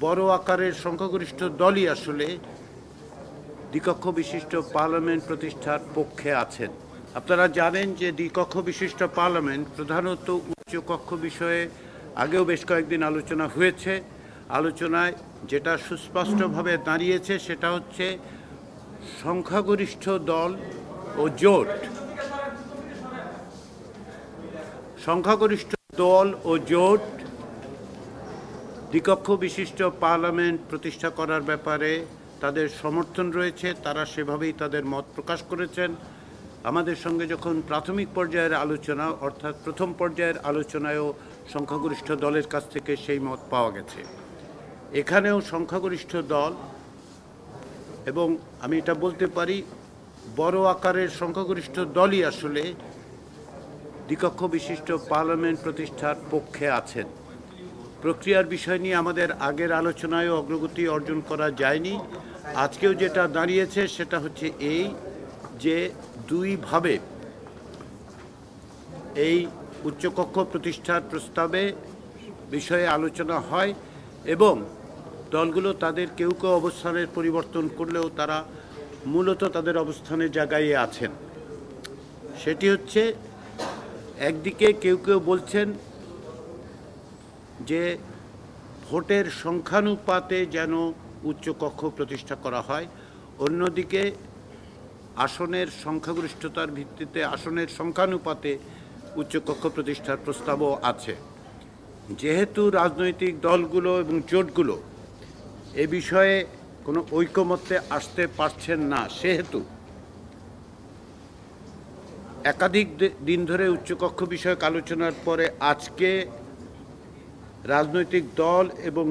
বড় আকারের সংখ্যাগরিষ্ঠ দলই আসলে দ্বিকক্ষ বিশিষ্ট পার্লামেন্ট প্রতিষ্ঠার পক্ষে আছেন। আপনারা জানেন যে দ্বিকক্ষ বিশিষ্ট পার্লামেন্ট প্রধানত উচ্চকক্ষ বিষয়ে আগেও বেশ কয়েকদিন আলোচনা হয়েছে। আলোচনায় যেটা সুস্পষ্টভাবে দাঁড়িয়েছে সেটা হচ্ছে সংখ্যাগরিষ্ঠ দল ও জোট। সংখ্যাগরিষ্ঠ দল ও জোট দ্বিকক্ষ বিশিষ্ট পার্লামেন্ট প্রতিষ্ঠা করার ব্যাপারে তাদের সমর্থন রয়েছে, তারা সেভাবেই তাদের মত প্রকাশ করেছেন। আমাদের সঙ্গে যখন প্রাথমিক পর্যায়ের আলোচনা অর্থাৎ প্রথম পর্যায়ের আলোচনায়ও সংখ্যাগরিষ্ঠ দলের কাছ থেকে সেই মত পাওয়া গেছে। এখানেও সংখ্যাগরিষ্ঠ দল, এবং আমি এটা বলতে পারি বড় আকারের সংখ্যাগরিষ্ঠ দলই আসলে দ্বিকক্ষ বিশিষ্ট পার্লামেন্ট প্রতিষ্ঠার পক্ষে আছেন। প্রক্রিয়ার বিষয় নিয়ে আমাদের আগের আলোচনায়ও অগ্রগতি অর্জন করা যায়নি। আজকেও যেটা দাঁড়িয়েছে সেটা হচ্ছে এই যে দুইভাবে এই উচ্চকক্ষ প্রতিষ্ঠার প্রস্তাবে বিষয়ে আলোচনা হয় এবং দলগুলো তাদের কেউ কেউ অবস্থানের পরিবর্তন করলেও তারা মূলত তাদের অবস্থানের জায়গায় আছেন। সেটি হচ্ছে একদিকে কেউ কেউ বলছেন যে ভোটের সংখ্যানুপাতে যেন উচ্চকক্ষ প্রতিষ্ঠা করা হয়, অন্যদিকে আসনের সংখ্যাগরিষ্ঠতার ভিত্তিতে আসনের সংখ্যানুপাতে উচ্চকক্ষ প্রতিষ্ঠার প্রস্তাবও আছে। যেহেতু রাজনৈতিক দলগুলো এবং জোটগুলো এ বিষয়ে কোনো ঐকমত্যে আসতে পারছেন না, সেহেতু একাধিক দিন ধরে উচ্চকক্ষ বিষয়ক আলোচনার পরে আজকে রাজনৈতিক দল এবং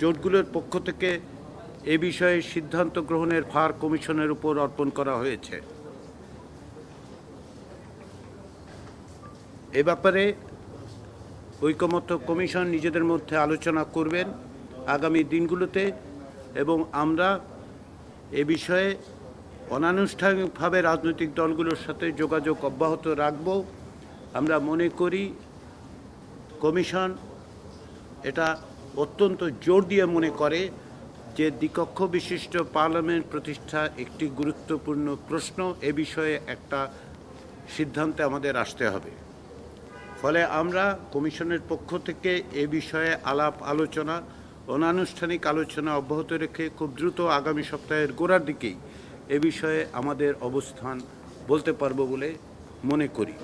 জোটগুলোর পক্ষ থেকে এ বিষয়ে সিদ্ধান্ত গ্রহণের ভার কমিশনের উপর অর্পণ করা হয়েছে। এ ব্যাপারে ঐকমত্য কমিশন নিজেদের মধ্যে আলোচনা করবেন আগামী দিনগুলোতে, এবং আমরা এ বিষয়ে অনানুষ্ঠানিকভাবে রাজনৈতিক দলগুলোর সাথে যোগাযোগ অব্যাহত রাখব। আমরা মনে করি কমিশন এটা অত্যন্ত জোর দিয়ে মনে করে যে দ্বিকক্ষ বিশিষ্ট পার্লামেন্ট প্রতিষ্ঠা একটি গুরুত্বপূর্ণ প্রশ্ন, এ বিষয়ে একটা সিদ্ধান্তে আমাদের আসতে হবে। ফলে আমরা কমিশনের পক্ষ থেকে এ বিষয়ে আলাপ আলোচনা অনানুষ্ঠানিক আলোচনা অব্যাহত রেখে খুব দ্রুত আগামী সপ্তাহের গোড়ার দিকেই এ বিষয়ে আমাদের অবস্থান বলতে পারবো বলে মনে করি।